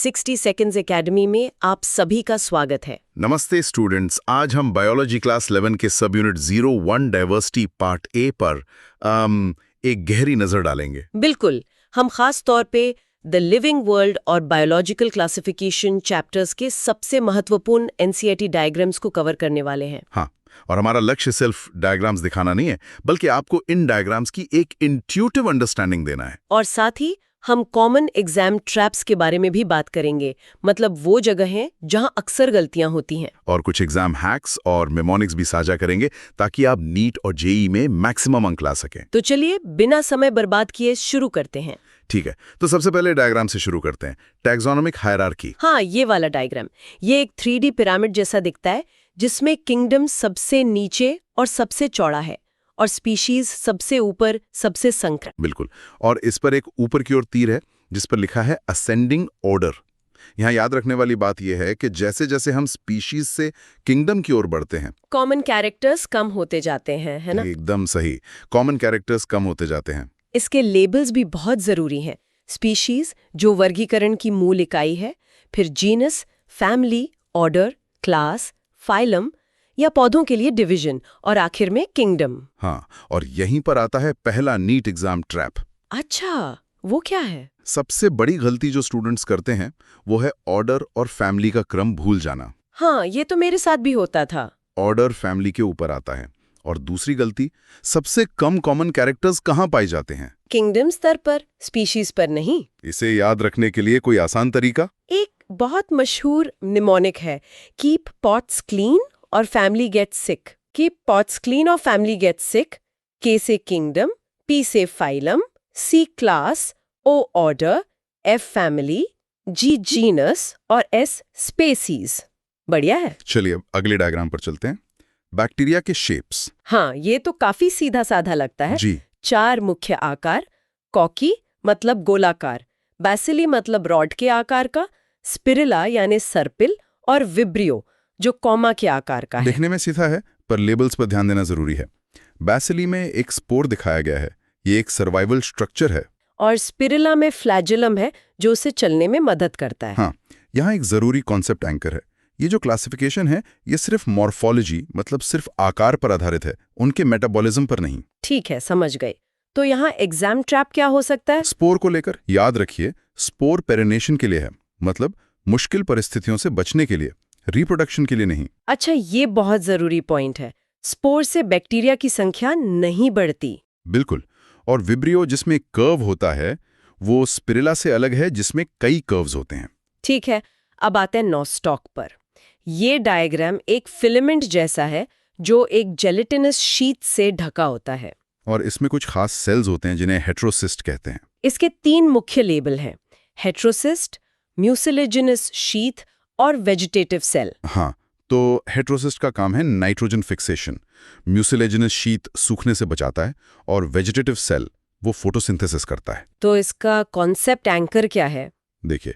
60 seconds academy में आप सभी का स्वागत है। नमस्ते स्टूडेंट्स, आज हम बायोलॉजी क्लास 11 के सब यूनिट 01 डाइवर्सिटी पार्ट ए पर एक गहरी नजर डालेंगे। बिल्कुल, हम खास तौर पे द लिविंग वर्ल्ड और बायोलॉजिकल क्लासिफिकेशन चैप्टर्स के सबसे महत्वपूर्ण एनसीईआरटी डायग्राम्स को कवर करने वाले हैं। हाँ, और हमारा लक्ष्य सिर्फ डायग्राम्स दिखाना नहीं है, बल्कि आपको इन डायग्राम्स की एक इंट्यूटिव अंडरस्टैंडिंग देना है। और साथ ही हम कॉमन एग्जाम ट्रैप्स के बारे में भी बात करेंगे, मतलब वो जगह हैं जहां अक्सर गलतियां होती हैं। और कुछ एग्जाम हैक्स और मेमोनिक्स भी साझा करेंगे ताकि आप नीट और जेई में मैक्सिमम अंक ला सकें। तो चलिए बिना समय बर्बाद किए शुरू करते हैं। ठीक है, तो सबसे पहले डायग्राम से शुरू करते हैं। Taxonomic hierarchy. हाँ, ये वाला डायग्राम, ये एक 3D पिरामिड जैसा दिखता है, जिसमें किंगडम सबसे नीचे और सबसे चौड़ा है और स्पीशीज सबसे ऊपर, सबसे संकर। बिल्कुल, और इस पर एक ऊपर की ओर तीर है जिस पर लिखा है असेंडिंग ऑर्डर। यहाँ याद रखने वाली बात यह है कि जैसे जैसे हम स्पीशीज से किंगडम की ओर बढ़ते हैं, कॉमन कैरेक्टर्स कम होते जाते हैं, है ना? एकदम सही, कॉमन कैरेक्टर्स कम होते जाते हैं। इसके लेबल्स भी बहुत जरूरी हैं। स्पीशीज, जो वर्गीकरण की मूल इकाई है, फिर genus, family, order, class, phylum या पौधों के लिए डिवीजन, और आखिर में किंगडम। हाँ, और यहीं पर आता है पहला नीट एग्जाम ट्रैप। अच्छा, वो क्या है? सबसे बड़ी गलती जो स्टूडेंट्स करते हैं वो है ऑर्डर और फैमिली का क्रम भूल जाना। हाँ, ये तो मेरे साथ भी होता था। ऑर्डर फैमिली के ऊपर आता है। और दूसरी गलती, सबसे कम कॉमन कैरेक्टर्स कहाँ पाए जाते हैं? किंगडम स्तर पर, स्पीशीज पर नहीं। इसे याद रखने के लिए कोई आसान तरीका? एक बहुत मशहूर निमोनिक है, कीप पॉट्स क्लीन और फैमिली गेट्स सिक। कीप पॉट्स क्लीन और फैमिली गेट्स सिक, के से किंगडम, पी से फाइलम, सी क्लास, ओ ऑर्डर, एफ फैमिली, जी जीनस और एस स्पेसीज। बढ़िया है। चलिए अगले डायग्राम पर चलते हैं। बैक्टीरिया के शेप्स। हाँ, ये तो काफी सीधा साधा लगता है जी। 4 मुख्य आकार, कॉकी मतलब गोलाकार, बैसिली मतलब रॉड के आकार का, स्पिरिला यानी सर्पिल, और विब्रियो जो कॉमा के आकार का है। देखने में सीधा है, पर लेबल्स पर ध्यान देना जरूरी है। बैसिली में एक स्पोर दिखाया गया है, ये एक सर्वाइवल स्ट्रक्चर है। और स्पिरिला में फ्लैजेलम है जो उसे चलने में मदद करता है। हाँ, यहाँ एक जरूरी कॉन्सेप्ट एंकर है। ये जो क्लासिफिकेशन है, ये सिर्फ मॉर्फोलॉजी मतलब सिर्फ आकार पर आधारित है, उनके मेटाबॉलिज्म पर नहीं। ठीक है, समझ गए। तो यहाँ एग्जाम ट्रैप क्या हो सकता है? स्पोर को लेकर याद रखिए, स्पोर पेरिनेशन के लिए है, मतलब मुश्किल परिस्थितियों से बचने के लिए, रिप्रोडक्शन के लिए नहीं। अच्छा, ये बहुत जरूरी पॉइंट है। स्पोर से बैक्टीरिया की संख्या नहीं बढ़ती। बिल्कुल, और विब्रियो जिसमें कर्व होता है वो स्पिरिला से अलग है जिसमें कई कर्व्स होते हैं। ठीक है, अब आते हैं नोस्टॉक पर। ये डायग्राम एक फिलामेंट जैसा है जो एक जेलेटिनस शीट से ढका होता है। और इसमें कुछ खास सेल्स होते हैं जिन्हें हेट्रोसिस्ट कहते हैं। इसके 3 मुख्य लेबल हैं, हेट्रोसिस्ट, म्यूसिलेजिनस शीथ और वेजिटेटिव सेल। हाँ, तो हेट्रोसिस्ट का काम है नाइट्रोजन फिक्सेशन, म्यूसिलेजिनस शीथ सूखने से बचाता है, और वेजिटेटिव सेल वो फोटोसिंथेसिस करता है। तो इसका कॉन्सेप्ट एंकर क्या है? देखिए,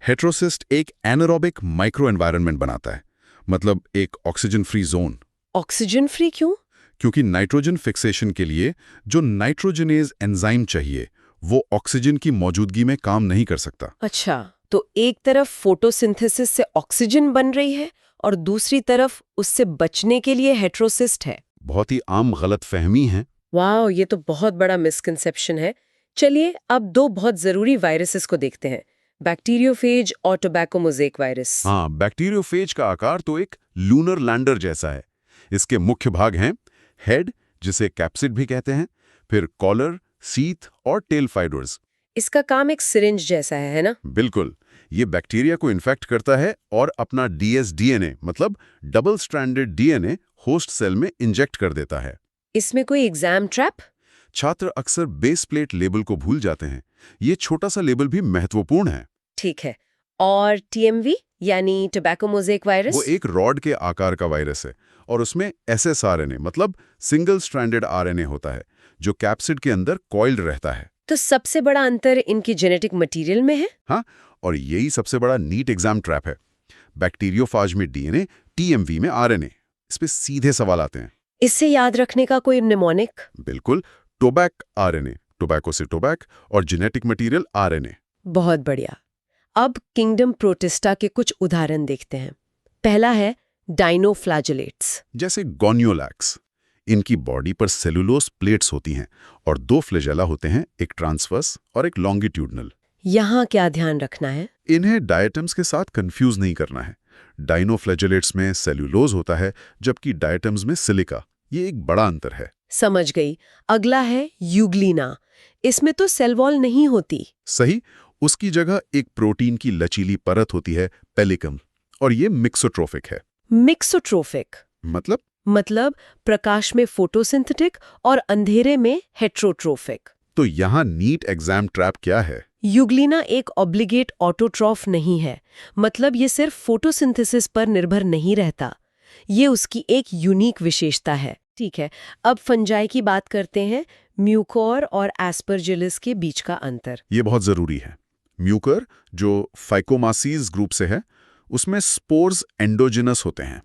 हेट्रोसिस्ट एक एनारोबिक माइक्रो एनवायरनमेंट बनाता है, मतलब एक oxygen free zone. Oxygen free क्यों? क्योंकि नाइट्रोजन फिक्सेशन के लिए जो नाइट्रोजनेज एंजाइम चाहिए वो ऑक्सीजन की मौजूदगी में काम नहीं कर सकता। अच्छा, तो एक तरफ फोटोसिंथेसिस से ऑक्सीजन बन रही है और दूसरी तरफ उससे बचने के लिए हेट्रोसिस्ट है। बहुत ही आम गलतफहमी है। वाह, ये तो बहुत बड़ा मिसकंसेप्शन है। चलिए अब 2 बहुत जरूरी वायरसेस को देखते हैं, बैक्टीरियोफेज और टोबैको मोज़ेक वायरस। हाँ, बैक्टीरियोफेज का आकार तो एक लूनर लैंडर जैसा है। इसके मुख्य भाग हैं हेड, जिसे कैप्सिड भी कहते हैं, फिर कॉलर, सीथ और टेल फाइबर्स। इसका काम एक सिरिंज जैसा है ना? बिल्कुल, ये बैक्टीरिया को इन्फेक्ट करता है और अपना dsDNA मतलब double stranded DNA host cell में इंजेक्ट कर देता है। इसमें कोई एग्जाम ट्रैप? छात्र अक्सर बेस प्लेट लेबल को भूल जाते हैं। ये छोटा सा लेबल भी महत्वपूर्ण है। ठीक है, और TMV यानी टोबैको मोज़ेक वायरस? वो एक रॉड के आकार का वायरस है और उसमें SSRNA मतलब सिंगल स्ट्रैंडेड RNA होता है जो कैप्सिड के अंदर कॉइल्ड रहता है। तो सबसे बड़ा अंतर इनकी जेनेटिक मटेरियल में है? हाँ, और यही सबसे बड़ा नीट एग्जाम ट्रैप है। बैक्टीरियोफाज में DNA, TMV में RNA। इस पे सीधे सवाल आते हैं। इससे याद रखने का कोई निमोनिक? बिल्कुल, टोबैक RNA, टोबैको से टोबैक, और जेनेटिक मटेरियल RNA। बहुत बढ़िया। अब किंगडम प्रोटिस्टा के कुछ उदाहरण देखते हैं। पहला है डाइनोफ्लैजेलेट्स। जैसे गोनियोलैक्स। इनकी बॉडी पर सेलुलोज प्लेट्स होती हैं और 2 फ्लैजेला होते हैं, एक ट्रांसवर्स और एक लॉन्गिट्यूडनल। यहाँ क्या ध्यान रखना है? इन्हें डायटम्स के साथ कंफ्यूज नहीं करना है। डाइनोफ्लैजेलेट्स में सेलुलोज होता है जबकि डायटम्स में सिलिका। ये एक बड़ा अंतर है। समझ गई। अगला है यूग्लिना। इसमें तो सेल वॉल नहीं होती। सही, उसकी जगह एक प्रोटीन की लचीली परत होती है, पेलिकम, और ये मिक्सोट्रोफिक है। मिक्सोट्रोफिक मतलब प्रकाश में फोटोसिंथेटिक और अंधेरे में हेट्रोट्रोफिक। तो यहाँ नीट एग्जाम ट्रैप क्या है? यूग्लिना एक ऑब्लिगेट ऑटोट्रॉफ नहीं है, मतलब ये सिर्फ फोटोसिंथेसिस पर निर्भर नहीं रहता। ये उसकी एक यूनिक विशेषता है। ठीक है, अब फंजाई की बात करते हैं, म्यूकोर और एस्परजिलस के बीच का अंतर। ये बहुत जरूरी है। म्यूकर, जो फाइकोमासीज ग्रुप से है, उसमें स्पोर्स एंडोजिनस होते हैं,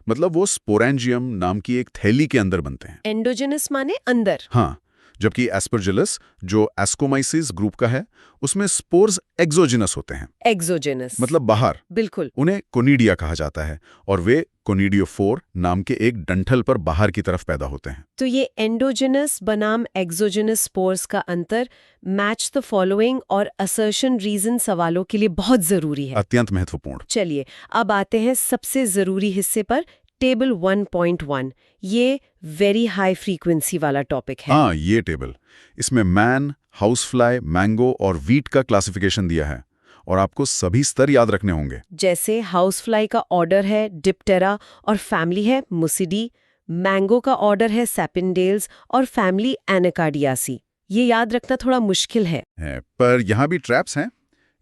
मतलब वो स्पोरेंजियम नाम की एक थैली के अंदर बनते हैं। एंडोजिनस माने अंदर। हाँ, जबकि एस्परजिलस, जो एस्कोमाइसिस ग्रुप का है, उसमें स्पोर्स एक्सोजिनस होते हैं। एक्सोजिनस मतलब बाहर। बिल्कुल। उन्हें कोनिडिया कहा जाता है और वे कोनिडियोफोर नाम के एक डंठल पर बाहर की तरफ पैदा होते हैं। तो ये एंडोजिनस बनाम एक्सोजिनस स्पोर्स का अंतर मैच द फॉलोइंग और असर्शन रीजन सवालों के लिए बहुत जरूरी है। अत्यंत महत्वपूर्ण। चलिए अब आते हैं सबसे जरूरी हिस्से पर, टेबल 1.1। ये वेरी हाई फ्रीक्वेंसी वाला टॉपिक है। हाँ, ये टेबल, इसमें मैन, हाउसफ्लाई, मैंगो और वीट का क्लासिफिकेशन दिया है और आपको सभी स्तर याद रखने होंगे। जैसे हाउसफ्लाई का ऑर्डर है डिप्टेरा और फैमिली है मुसिडी। मैंगो का ऑर्डर है सैपिनडेल्स और फैमिली एनाकार्डियासी। ये याद रखना थोड़ा मुश्किल है। पर यहाँ भी ट्रैप्स हैं।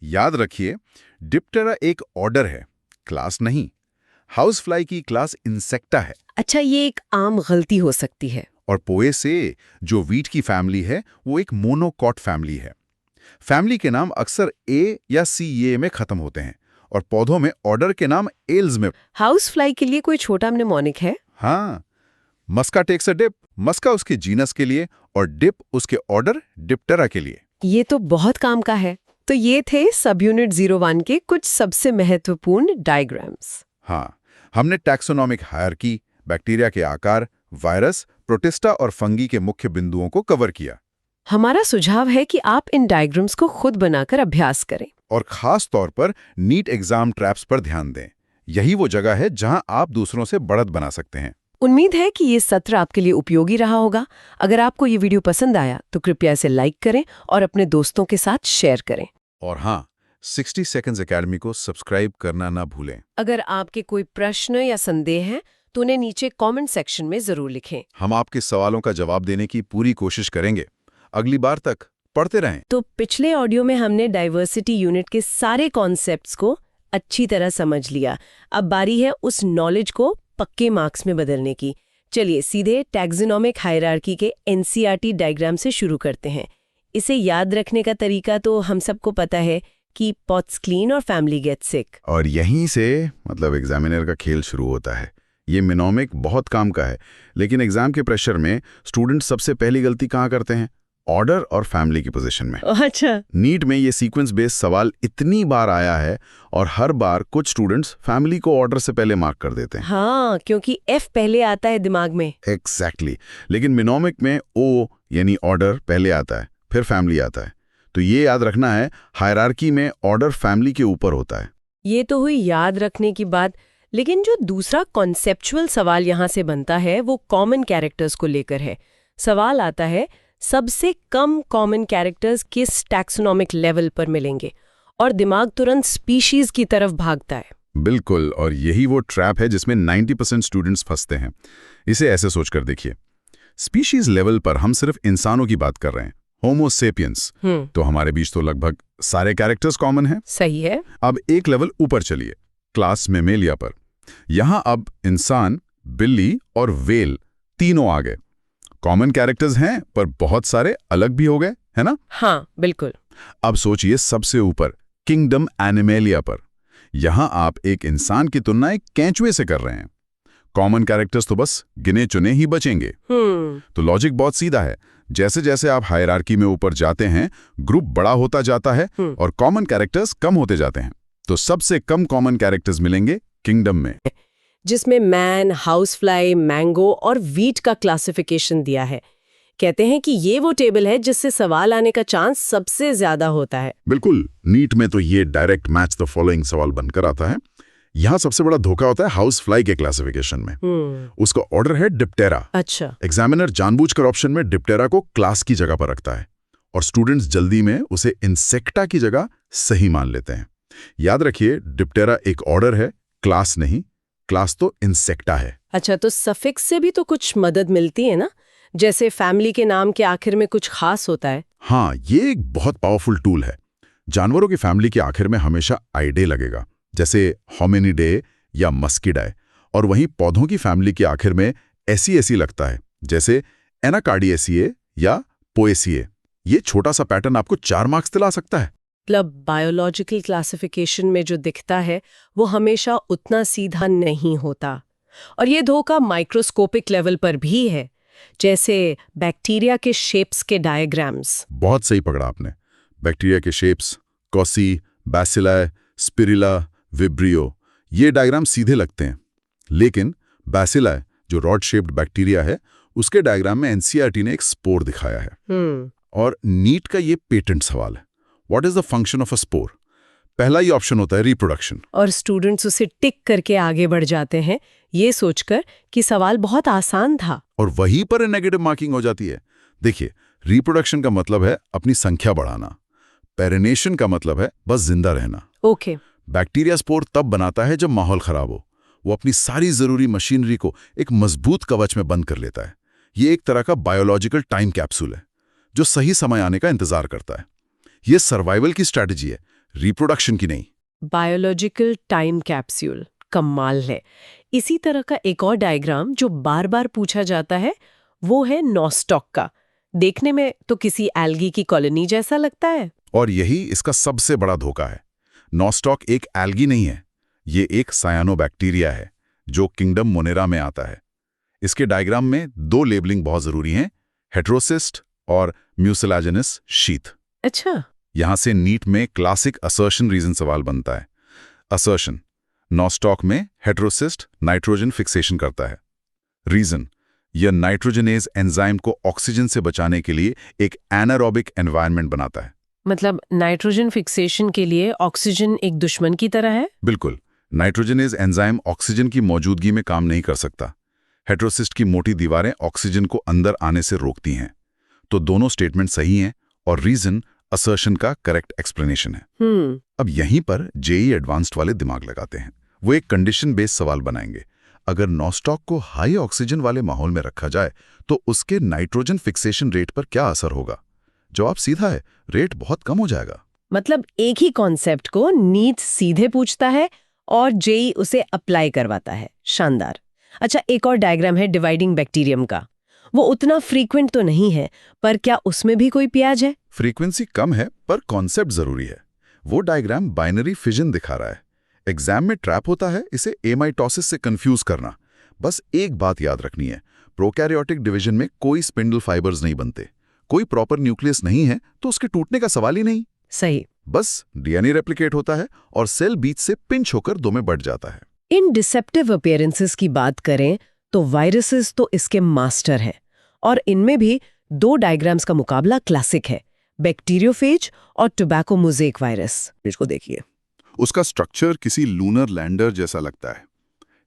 याद रखिए, डिप्टेरा एक ऑर्डर है, क्लास नहीं। हाउसफ्लाई की क्लास इंसेक्टा है। अच्छा, ये एक आम गलती हो सकती है। और पोएसे, जो वीट की फैमिली है, वो एक मोनोकॉट फैमिली है। फैमिली के नाम अक्सर ए या सी ए में खत्म होते हैं और पौधों में ऑर्डर के नाम एल्स में। हाउसफ्लाई के लिए कोई छोटा म्नेमोनिक है? हाँ, मस्का टेक्स अ डिप। मस्का उसके जीनस के लिए और डिप उसके ऑर्डर डिप्टेरा के लिए। ये तो बहुत काम का है। तो ये थे सब यूनिट 01 के कुछ सबसे महत्वपूर्ण डायग्राम्स। हाँ, हमने टैक्सोनॉमिक हायरार्की, बैक्टीरिया के आकार, वायरस, प्रोटिस्टा और फंगी के मुख्य बिंदुओं को कवर किया। हमारा सुझाव है कि आप इन डायग्राम्स को खुद बनाकर अभ्यास करें और खास तौर पर नीट एग्जाम ट्रैप्स पर ध्यान दें। यही वो जगह है जहां आप दूसरों से बढ़त बना सकते हैं। उम्मीद है कि ये सत्र आपके लिए उपयोगी रहा होगा। अगर आपको ये वीडियो पसंद आया तो कृपया इसे लाइक करें और अपने दोस्तों के साथ शेयर करें। और हाँ, 60 सेकंड्स एकेडमी को सब्सक्राइब करना ना भूलें। अगर आपके कोई प्रश्न या संदेह हैं तो उन्हें नीचे कमेंट सेक्शन में जरूर लिखें। हम आपके सवालों का जवाब देने की पूरी कोशिश करेंगे। अगली बार तक पढ़ते रहें। तो पिछले ऑडियो में हमने डाइवर्सिटी यूनिट के सारे कॉन्सेप्ट्स को अच्छी तरह समझ लिया। अब बारी है उस नॉलेज को पक्के मार्क्स में बदलने की। चलिए सीधे टैक्सोनॉमिक हायरार्की के एनसीईआरटी डायग्राम से शुरू करते हैं। इसे याद रखने का तरीका तो हम सबको पता है कि पॉट्स क्लीन और फैमिली गेट सिक। और यहीं से मतलब एग्जामिनर का खेल शुरू होता है। ये मिनोमिक बहुत काम का है, लेकिन एग्जाम के प्रेशर में स्टूडेंट सबसे पहली गलती कहाँ करते हैं? ऑर्डर और फैमिली की पोजीशन में। अच्छा, नीट में ये सीक्वेंस बेस्ड सवाल इतनी बार आया है और हर बार कुछ स्टूडेंट्स फैमिली को ऑर्डर से पहले मार्क कर देते हैं। हाँ, क्योंकि एफ पहले आता है दिमाग में। एग्जैक्टली। लेकिन मिनोमिक में ओ यानी ऑर्डर पहले आता है, फिर फैमिली आता है। तो ये याद रखना है, हायरार्की में ऑर्डर फैमिली के ऊपर होता है। ये तो हुई याद रखने की बात, लेकिन जो दूसरा कॉन्सेप्चुअल सवाल यहाँ से बनता है वो कॉमन कैरेक्टर्स को लेकर है। सवाल आता है सबसे कम कॉमन कैरेक्टर्स किस टैक्सोनॉमिक लेवल पर मिलेंगे, और दिमाग तुरंत स्पीशीज की तरफ भागता है। बिल्कुल, और यही वो ट्रैप है जिसमें 90% स्टूडेंट्स फंसते हैं। इसे ऐसे सोचकर देखिए, स्पीशीज लेवल पर हम सिर्फ इंसानों की बात कर रहे हैं, होमो सेपियंस। तो हमारे बीच तो लगभग सारे कैरेक्टर्स कॉमन हैं। सही है। अब एक लेवल ऊपर चलिए, क्लास मेमेलिया पर। यहां अब इंसान, बिल्ली और वेल तीनों आ गए। कॉमन कैरेक्टर्स हैं पर बहुत सारे अलग भी हो गए, है ना? हाँ, बिल्कुल। अब सोचिए सबसे ऊपर किंगडम एनिमेलिया पर। यहां आप एक इंसान की तुलना एक केंचुए से कर रहे हैं। कॉमन कैरेक्टर्स तो बस गिने चुने ही बचेंगे। तो लॉजिक बहुत सीधा है। जैसे जैसे आप हायरार्की में ऊपर जाते हैं, ग्रुप बड़ा होता जाता है और कॉमन कैरेक्टर्स कम होते जाते हैं। तो सबसे कम कॉमन कैरेक्टर्स मिलेंगे किंगडम में, जिसमें मैन, हाउसफ्लाई, मैंगो और वीट का क्लासिफिकेशन दिया है। कहते हैं कि ये वो टेबल है जिससे सवाल आने का चांस सबसे ज्यादा होता है। बिल्कुल, नीट में तो ये डायरेक्ट मैच द फॉलोइंग सवाल बनकर आता है। यहाँ सबसे बड़ा धोखा होता है हाउस फ्लाई के क्लासिफिकेशन में। उसका ऑर्डर है डिप्टेरा। अच्छा। एग्जामिनर जानबूझकर ऑप्शन में डिप्टेरा को क्लास की जगह पर रखता है और स्टूडेंट्स जल्दी में उसे इंसेक्टा की जगह सही मान लेते हैं। याद रखिए, डिप्टेरा एक ऑर्डर है, क्लास नहीं। क्लास तो इंसेक्टा है। अच्छा, तो सफिक्स से भी तो कुछ मदद मिलती है ना? जैसे फैमिली के नाम के आखिर में कुछ खास होता है। हाँ, ये एक बहुत पावरफुल टूल है। जानवरों की फैमिली के आखिर में हमेशा आइडे लगेगा, जैसे होमिनिडे या मस्किडाए, और वहीं पौधों की फैमिली के आखिर में ऐसी लगता है, जैसे एनाकार्डिएसिए या पोएसिए। ये छोटा सा पैटर्न आपको 4 मार्क्स दिला सकता है। मतलब बायोलॉजिकल क्लासिफिकेशन में जो दिखता है वो हमेशा उतना सीधा नहीं होता। और ये धोखा माइक्रोस्कोपिक लेवल पर भी है, जैसे बैक्टीरिया के शेप्स के डायग्राम्स। बहुत सही पकड़ा आपने। बैक्टीरिया के shapes, quasi, bacilli, spirilla, vibrio, ये डायग्राम सीधे लगते हैं। लेकिन बैसिलाई, जो रॉड शेप्ड बैक्टीरिया है, उसके डायग्राम में एनसीईआरटी ने एक स्पोर दिखाया है। और नीट का ये पेटेंट सवाल है, what is the function of a spore? पहला ही ऑप्शन होता है रिप्रोडक्शन, और स्टूडेंट्स उसे टिक करके आगे बढ़ जाते हैं, ये सोचकर कि सवाल बहुत आसान था, और वहीं पर नेगेटिव मार्किंग हो जाती है। देखिए, रिप्रोडक्शन का मतलब है अपनी संख्या बढ़ाना, पेरिनेशन का मतलब है बस जिंदा रहना। ओके। बैक्टीरिया स्पोर तब बनाता है जब माहौल खराब हो। वो अपनी सारी जरूरी मशीनरी को एक मजबूत कवच में बंद कर लेता है। ये एक तरह का बायोलॉजिकल टाइम कैप्सूल है जो सही समय आने का इंतजार करता है। ये सर्वाइवल की स्ट्रैटेजी है, रिप्रोडक्शन की नहीं। बायोलॉजिकल टाइम कैप्सूल, कमाल है। इसी तरह का एक और डायग्राम जो बार बार पूछा जाता है वो है नॉस्टॉक का। देखने में तो किसी एल्गी की कॉलोनी जैसा लगता है। और यही इसका सबसे बड़ा धोखा है। नॉस्टॉक एक एल्गी नहीं है, ये एक सायानोबैक्टीरिया है जो किंगडम मोनेरा में आता है। इसके डायग्राम में 2 लेबलिंग बहुत जरूरी हैं, हेटेरोसिस्ट और म्यूसिलाजिनस शीथ। अच्छा। यहां से नीट में क्लासिक असर्शन रीजन सवाल बनता है। असर्शन, नॉस्टॉक में हेटेरोसिस्ट नाइट्रोजन फिक्सेशन करता है। रीजन, यह नाइट्रोजनेज एंजाइम को ऑक्सीजन से बचाने के लिए एक एनारोबिक एनवायरनमेंट बनाता है। मतलब नाइट्रोजन फिक्सेशन के लिए ऑक्सीजन एक दुश्मन की तरह है? बिल्कुल, नाइट्रोजनेज एंजाइम ऑक्सीजन की मौजूदगी में काम नहीं कर सकता। हेटेरोसिस्ट की मोटी दीवारें ऑक्सीजन को अंदर आने से रोकती हैं। तो दोनों स्टेटमेंट सही हैं और रीजन असर्शन का करेक्ट एक्सप्लेनेशन है। अब यहीं पर जेईई एडवांस्ड वाले दिमाग लगाते हैं। वो एक कंडीशन बेस्ड सवाल बनाएंगे। अगर नॉस्टॉक को हाई ऑक्सीजन वाले माहौल में रखा जाए तो उसके नाइट्रोजन फिक्सेशन रेट पर क्या असर होगा? जवाब सीधा है, रेट बहुत कम हो जाएगा। मतलब एक ही कॉन्सेप्ट को नीट सीधे पूछता है और जेईई उसे अप्लाई करवाता है। शानदार। अच्छा, एक और डायग्राम है डिवाइडिंग बैक्टीरियम का। वो उतना फ्रीक्वेंट तो नहीं है, पर क्या उसमें भी कोई प्याज है? फ्रीक्वेंसी कम है पर कॉन्सेप्ट जरूरी है। वो डायग्राम बाइनरी फिजन दिखा रहा है। एग्जाम में ट्रैप होता है इसे एमाइटोसिस से कंफ्यूज करना। बस एक बात याद रखनी है, प्रोकैरियोटिक डिवीजन में कोई स्पिंडल फाइबर्स नहीं बनते, कोई प्रॉपर न्यूक्लियस नहीं है, तो उसके टूटने का सवाल ही नहीं। सही। बस डीएनए रेप्लिकेट होता है और सेल बीच से पिंच होकर 2 में बढ़ जाता है। इन डिसेप्टिव अपीयरेंसेस की बात करें तो वायरसेस तो इसके मास्टर हैं, और इनमें भी 2 डायग्राम्स का मुकाबला क्लासिक है, बैक्टीरियोफेज और टोबैको मोज़ेक वायरस। इसको देखिए, उसका स्ट्रक्चर किसी लूनर लैंडर जैसा लगता है।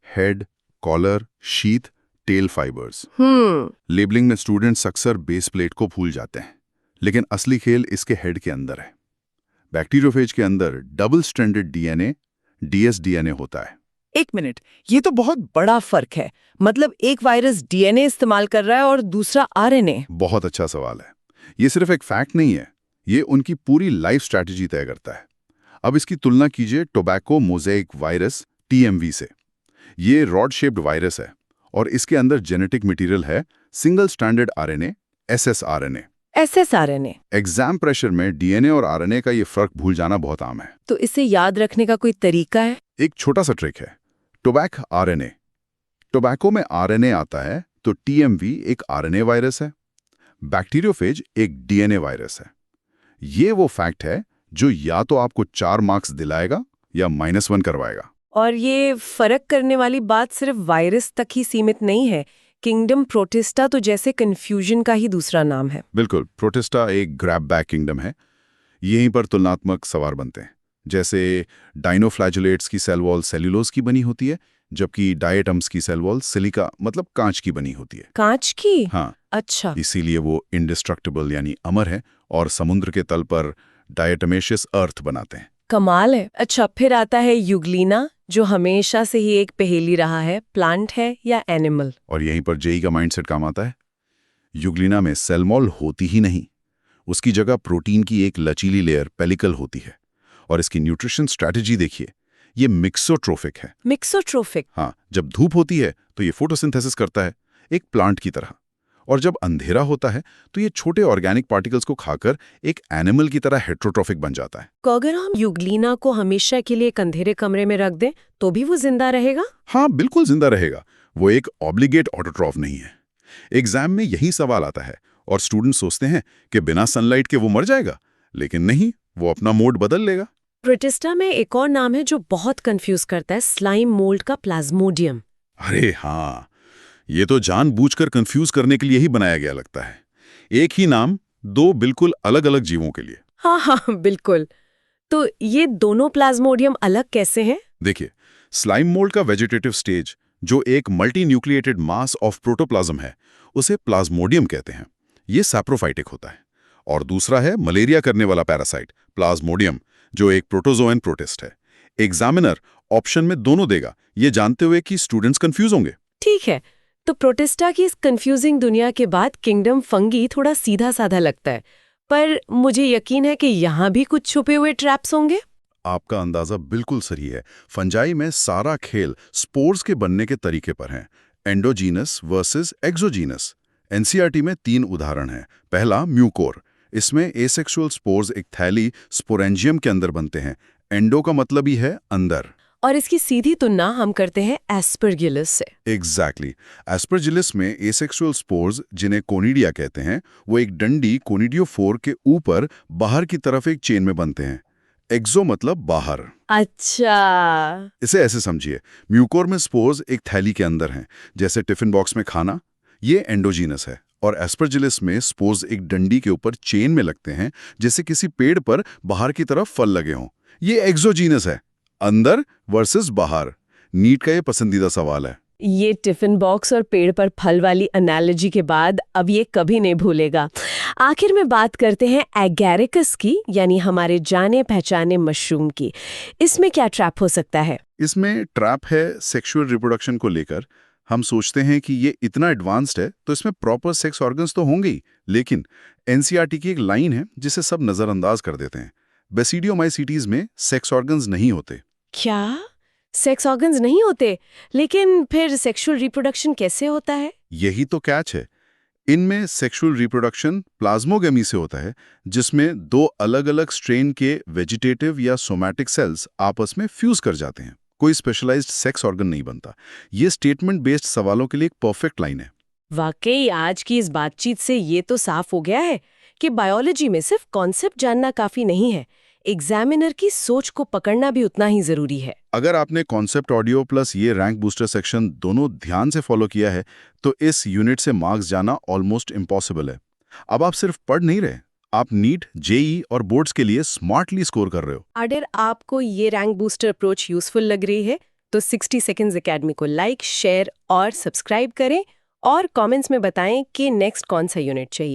Head, collar, sheath, tail fibres. Labelling में स्टूडेंट्स अक्सर बेस प्लेट को भूल जाते हैं, लेकिन असली खेल इसके हेड के अंदर है। बैक्टीरियोफेज के अंदर डबल स्ट्रैंडेड डीएनए, डीएसडीएनए होता है। एक मिनट, ये तो बहुत बड़ा फर्क है। मतलब एक वायरस डीएनए इस्तेमाल कर रहा है और दूसरा आरएनए। बहुत अच्छा सवाल है। ये सिर्फ एक फैक्ट नहीं है, ये उनकी पूरी लाइफ स्ट्रैटेजी तय करता है। अब इसकी तुलना कीजिए टोबैको मोज़ेक वायरस टीएमवी से। ये रॉड शेप्ड वायरस है और इसके अंदर जेनेटिक मटेरियल है single stranded RNA, एसएसआरएनए। एसएसआरएनए। Exam pressure में डीएनए और आरएनए का ये फर्क भूल जाना बहुत आम है। तो इसे याद रखने का कोई तरीका है? एक छोटा सा ट्रिक है, टोबैक आरएनए, टोबैको में आरएनए आता है तो टीएमवी एक आरएनए वायरस है, बैक्टीरियोफेज एक डीएनए वायरस है। ये वो फैक्ट है जो या तो आपको 4 मार्क्स दिलाएगा या -1 करवाएगा। और ये फर्क करने वाली बात सिर्फ वायरस तक ही सीमित नहीं है। किंगडम प्रोटिस्टा तो जैसे कंफ्यूजन का ही दूसरा नाम है। बिल्कुल, प्रोटिस्टा एक ग्रैब बैक किंगडम है। यहीं पर तुलनात्मक सवाल बनते हैं। जैसे डाइनोफ्लैजुलेट्स की सेल वॉल सेल्यूलोज की बनी होती है, जबकि डायटम्स की सेल वॉल सिलिका मतलब कांच की बनी होती है। कांच की? हाँ, अच्छा। इसीलिए वो इंडिस्ट्रक्टिबल यानी अमर है और समुद्र के तल पर डायटमेशियस अर्थ बनाते हैं। कमाल है। अच्छा, फिर आता है यूग्लिना, जो हमेशा से ही एक पहेली रहा है। प्लांट है या एनिमल? और यहीं पर जेई का माइंडसेट काम आता है। यूग्लिना में सेल वॉल होती ही नहीं, उसकी जगह प्रोटीन की एक लचीली लेयर पेलिकल होती है। और इसकी न्यूट्रिशन स्ट्रैटेजी देखिए, ये मिक्सोट्रोफिक है। मिक्सोट्रोफिक? हाँ, जब धूप होती है तो ये फोटोसिंथेसिस करता है एक प्लांट की तरह, और जब अंधेरा होता है तो ये छोटे ऑर्गेनिक पार्टिकल्स को खाकर एक एनिमल की तरह हेट्रोट्रोफिक बन जाता है। तो अगर हम यूग्लिना को हमेशा के लिए एक अंधेरे कमरे में रख दें तो भी वो जिंदा रहेगा? हाँ, बिल्कुल जिंदा रहेगा। वो एक ऑब्लिगेट ऑटोट्रॉफ नहीं है। एग्जाम में यही सवाल आता है और स्टूडेंट सोचते हैं कि बिना सनलाइट के वो मर जाएगा, लेकिन नहीं, वो अपना मोड बदल लेगा। प्रोटिस्टा में एक और नाम है जो बहुत कंफ्यूज करता है, स्लाइम मोल्ड का प्लाज्मोडियम। अरे हाँ, ये तो जानबूझकर कंफ्यूज करने के लिए ही बनाया गया लगता है। एक ही नाम दो बिल्कुल अलग अलग जीवों के लिए। हाँ हाँ बिल्कुल। तो ये दोनों प्लाज्मोडियम अलग कैसे हैं? देखिए, स्लाइम मोल्ड का वेजिटेटिव स्टेज, जो एक multi nucleated mass of protoplasm है, उसे प्लाज्मोडियम कहते हैं। ये सैप्रोफाइटिक होता है। और दूसरा है मलेरिया करने वाला पैरासाइट प्लाज्मोडियम, जो एक प्रोटोजोएन प्रोटिस्ट है। एग्जामिनर ऑप्शन में दोनों देगा, ये जानते हुए कि स्टूडेंट्स कंफ्यूज होंगे। ठीक है, तो प्रोटिस्टा की इस कंफ्यूजिंग दुनिया के बाद किंगडम फंगी थोड़ा सीधा साधा लगता है, पर मुझे यकीन है कि यहाँ भी कुछ छुपे हुए ट्रैप्स होंगे। आपका अंदाजा बिल्कुल सही है। फंजाई में सारा खेल स्पोर्स के बनने के तरीके पर है, एंडोजीनस वर्सेस एक्सोजीनस। एनसीईआरटी में 3 उदाहरण हैं। पहला, म्यूकोर। इसमें एसेक्सुअल स्पोर्स एक थैली स्पोरेंजियम के अंदर बनते हैं। एंडो का मतलब ही है अंदर। और इसकी सीधी तुलना हम करते हैं एस्परगिलस से। एग्जैक्टली। एस्परजिलिस में एसेक्सुअल स्पोर्स, जिन्हें कोनिडिया कहते हैं, वो एक डंडी कोनिडियोफोर के ऊपर बाहर की तरफ एक चेन में बनते हैं। एक्सो मतलब बाहर। अच्छा। इसे ऐसे समझिए, म्यूकोर में स्पोर्स एक थैली के अंदर हैं, जैसे टिफिन बॉक्स में खाना, ये एंडोजीनस है। और एस्परजिलिस में स्पोर्स एक डंडी के ऊपर चेन में लगते हैं, जैसे किसी पेड़ पर बाहर की तरफ फल लगे हों। ये एक्सोजीनस है, अंदर वर्सेस बाहर। नीट का ये पसंदीदा सवाल है। ये टिफिन बॉक्स और पेड़ पर फल वाली एनालॉजी के बाद अब ये कभी नहीं भूलेगा। आखिर में बात करते हैं एगैरिकस की, यानी हमारे जाने पहचाने मशरूम की। इसमें क्या ट्रैप हो सकता है? इसमें ट्रैप है सेक्सुअल रिप्रोडक्शन को लेकर। हम सोचते हैं कि ये इतना एडवांस्ड है तो इसमें प्रॉपर सेक्स ऑर्गन्स तो होंगे ही, लेकिन एनसीईआरटी की एक लाइन है जिसे सब नजरअंदाज कर देते हैं। बेसिडियोमाइसीटीज में सेक्स ऑर्गन्स नहीं होते। क्या सेक्स ऑर्गन्स नहीं होते? लेकिन फिर सेक्सुअल रिप्रोडक्शन कैसे होता है? यही तो कैच है। इनमें सेक्सुअल रिप्रोडक्शन प्लाज्मोगेमी से होता है, जिसमें 2 अलग-अलग स्ट्रेन के वेजिटेटिव या सोमैटिक सेल्स आपस में फ्यूज कर जाते हैं। कोई स्पेशलाइज्ड सेक्स ऑर्गन नहीं बनता। ये स्टेटमेंट बेस्ड सवालों के लिए एक परफेक्ट लाइन है। वाकई आज की इस बातचीत से ये तो साफ हो गया है कि बायोलॉजी में सिर्फ कॉन्सेप्ट जानना काफी नहीं है, एग्जामिनर की सोच को पकड़ना भी उतना ही जरूरी है। अगर आपने कॉन्सेप्ट ऑडियो प्लस ये रैंक बूस्टर सेक्शन दोनों ध्यान से फॉलो किया है तो इस यूनिट से मार्क्स जाना ऑलमोस्ट इम्पॉसिबल है। अब आप सिर्फ पढ़ नहीं रहे, आप नीट, जेई और बोर्ड्स के लिए स्मार्टली स्कोर कर रहे हो। अगर आपको ये रैंक बूस्टर अप्रोच यूजफुल लग रही है तो 60 सेकंड्स एकेडमी को लाइक, शेयर और सब्सक्राइब करें और कमेंट्स में बताएं कि नेक्स्ट कौन सा यूनिट चाहिए।